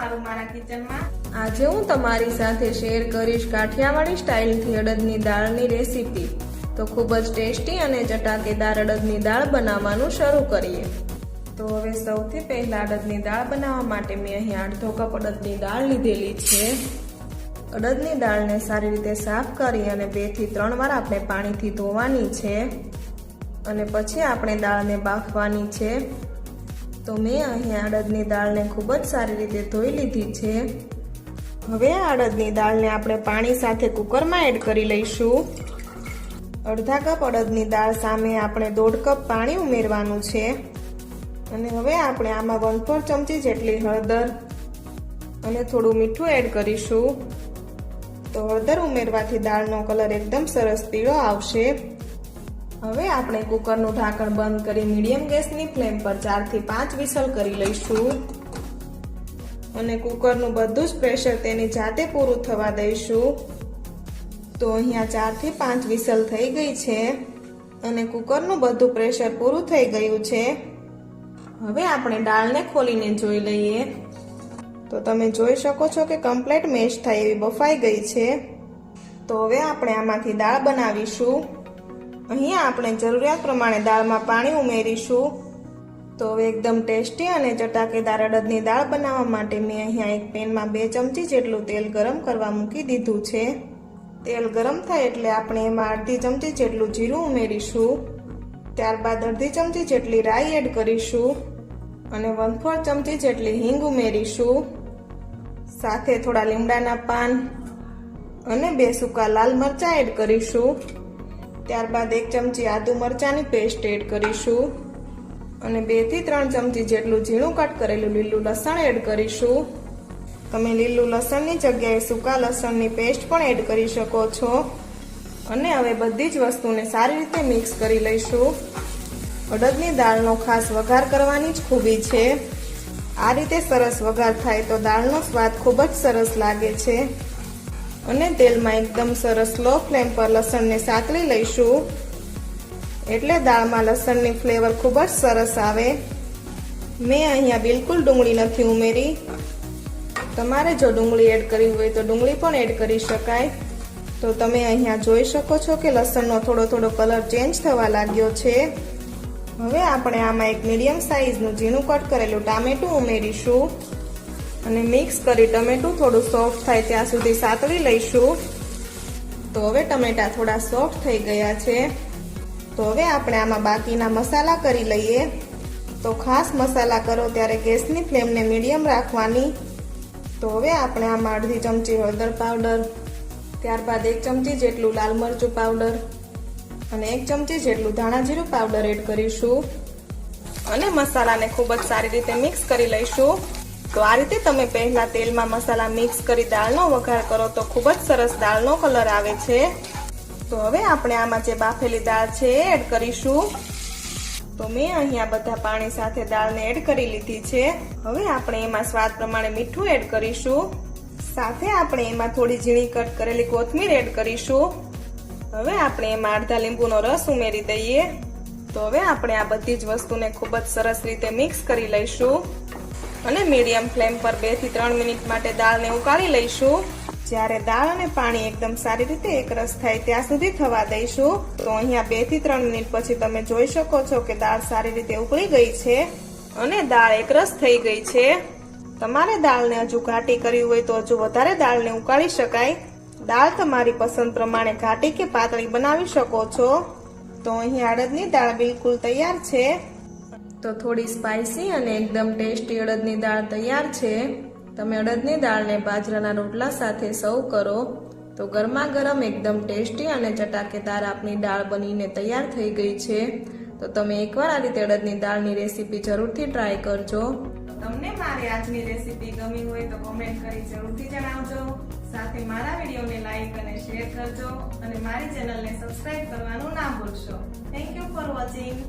તમારું મારા કિચનમાં। આજે હું તમારી સાથે શેર કરીશ કાઠિયાવાડી સ્ટાઇલથી અડદની દાળની રેસીપી। તો ખૂબ જ ટેસ્ટી અને ચટાકેદાર અડદની દાળ બનાવવાનું શરૂ કરીએ। તો હવે સૌથી પહેલા અડદની દાળ બનાવવા માટે મેં અહીં અડધો કપ અડદની દાળ લીધેલી છે। અડદની દાળને સારી રીતે સાફ કરી અને 2 થી 3 વાર આપણે પાણીથી ધોવાની છે અને પછી આપણે દાળને બાફવાની છે। તો મેં અહીં અડદની દાળને ખૂબ જ સારી રીતે ધોઈ લીધી છે। હવે આ અડદની દાળને આપણે પાણી સાથે કુકરમાં એડ કરી લઈશું। અડધા કપ અડદની દાળ સામે આપણે 1.5 કપ પાણી ઉમેરવાનું છે અને હવે આપણે આમાં 1/4 ચમચી જેટલી હળદર અને થોડું મીઠું એડ કરીશું। તો હળદર ઉમેરવાથી દાળનો કલર એકદમ સરસ પીળો આવશે। હવે આપણે કુકરનું ઢાંકણ બંધ કરી મીડિયમ ગેસની ફ્લેમ પર 4 થી 5 વિસલ કરી લઈશું અને કુકરનું બધું જ પ્રેશર તેની જાતે પૂરું થવા દઈશું। તો અહીંયા 4 થી 5 વિસલ થઈ ગઈ છે અને કુકરનું બધું પ્રેશર પૂરું થઈ ગયું છે। હવે આપણે દાળને ખોલીને જોઈ લઈએ તો તમે જોઈ શકો છો કે કમ્પ્લીટ મેશ થાય એવી બફાઈ ગઈ છે। તો હવે આપણે આમાંથી દાળ બનાવીશું। અહીંયા આપણે જરૂરિયાત પ્રમાણે દાળમાં પાણી ઉમેરીશું। તો હવે એકદમ ટેસ્ટી અને ચટાકેદાર અડદની દાળ બનાવવા માટે મેં અહીંયા એક પેનમાં 2 ચમચી જેટલું તેલ ગરમ કરવા મૂકી દીધું છે। તેલ ગરમ થાય એટલે આપણે એમાં અડધી ચમચી જેટલું જીરું ઉમેરીશું। ત્યારબાદ અડધી ચમચી જેટલી રાઈ એડ કરીશું અને 1/4 ચમચી જેટલી હિંગ ઉમેરીશું। સાથે થોડા લીમડાના પાન અને 2 સૂકા લાલ મરચાં એડ કરીશું। ત્યારબાદ 1 ચમચી આદુ મરચાંની પેસ્ટ એડ કરીશું અને 2 થી 3 ચમચી જેટલું ઝીણું કટ કરેલું લીલું લસણ એડ કરીશું। તમે લીલું લસણની જગ્યાએ સૂકા લસણની પેસ્ટ પણ એડ કરી શકો છો અને હવે બધી જ વસ્તુને સારી રીતે મિક્સ કરી લઈશું। અડદની દાળનો ખાસ વઘાર કરવાની જ ખૂબી છે। આ રીતે સરસ વઘાર થાય તો દાળનો સ્વાદ ખૂબ જ સરસ લાગે છે અને તેલમાં એકદમ સરસ લો ફ્લેમ પર લસણને સાતળી લઈશું એટલે દાળમાં લસણની ફ્લેવર ખૂબ જ સરસ આવે। મેં અહીંયા બિલકુલ ડુંગળી નથી ઉમેરી। તમારે જો ડુંગળી એડ કરવી હોય તો ડુંગળી પણ એડ કરી શકાય। તો તમે અહીંયા જોઈ શકો છો કે લસણનો થોડો કલર ચેન્જ થવા લાગ્યો છે। હવે આપણે આમાં એક મીડિયમ સાઈઝનું ઝીણું કટ કરેલું ટામેટું ઉમેરીશું અને મિક્સ કરી ટમેટું થોડું સોફ્ટ થાય ત્યાં સુધી સાતળી લઈશું। તો હવે ટમેટા થોડા સોફ્ટ થઈ ગયા છે। તો હવે આપણે આમાં બાકીના મસાલા કરી લઈએ। તો ખાસ મસાલા કરો ત્યારે ગેસની ફ્લેમને મીડિયમ રાખવાની। તો હવે આપણે આમાં અડધી ચમચી હળદર પાવડર, ત્યારબાદ 1 ચમચી જેટલું લાલ મરચું પાવડર અને 1 ચમચી જેટલું ધાણા જીરું પાવડર એડ કરીશું અને મસાલાને ખૂબ જ સારી રીતે મિક્સ કરી લઈશું। તો આ રીતે તમે પહેલા તેલમાં મસાલા મિક્સ કરી દાળનો વઘાર કરો તો ખૂબ જ સરસ દાળનો કલર આવે છે। તો હવે આપણે આમાં જે બાફેલી દાળ છે એ એડ કરીશું। તો મેં અહીંયા બધા પાણી સાથે દાળને એડ કરી લીધી છે। હવે આપણે એમાં સ્વાદ પ્રમાણે મીઠું એડ કરીશું। સાથે આપણે એમાં થોડી ઝીણી કટ કરેલી કોથમીર એડ કરીશું। હવે આપણે એમાં અડધા લીંબુનો રસ ઉમેરી દઈએ। તો હવે આપણે આ બધી જ વસ્તુને ખૂબ જ સરસ રીતે મિક્સ કરી લઈશું અને મીડિયમ ફ્લેમ પર 2 થી 3 મિનિટ માટે દાળને ઉકાળી લઈશું। જ્યારે દાળ અને પાણી એકદમ સારી રીતે એકરસ થાય ત્યાં સુધી થવા દઈશું। તો અહીંયા 2 થી 3 મિનિટ પછી તમે જોઈ શકો છો કે દાળ સારી રીતે ઉકળી ગઈ છે અને દાળ એકરસ થઈ ગઈ છે। તમારે દાળને હજુ ઘાટી કરવી હોય તો હજુ વધારે દાળને ઉકાળી શકાય। દાળ તમારી પસંદ પ્રમાણે ઘાટી કે પાતળી બનાવી શકો છો। તો અહીં અડદની દાળ બિલકુલ તૈયાર છે। તો થોડી સ્પાઇસી અને એકદમ ટેસ્ટી અડદની દાળ તૈયાર છે। તમે અડદની દાળને બાજરાના રોટલા સાથે સર્વ કરો તો ગરમા ગરમ એકદમ ટેસ્ટી અને ચટાકેદાર આપની દાળ બનીને તૈયાર થઈ ગઈ છે। તો તમે એકવાર આ રીતે અડદની દાળની રેસીપી જરૂરથી ટ્રાય કરજો। તમને મારી આજની રેસીપી ગમી હોય તો કોમેન્ટ કરી જરૂરથી જણાવજો। સાથે મારા વિડીયોને લાઈક અને શેર કરજો અને મારી ચેનલને સબસ્ક્રાઇબ કરવાનું ના ભૂલશો। Thank you for watching.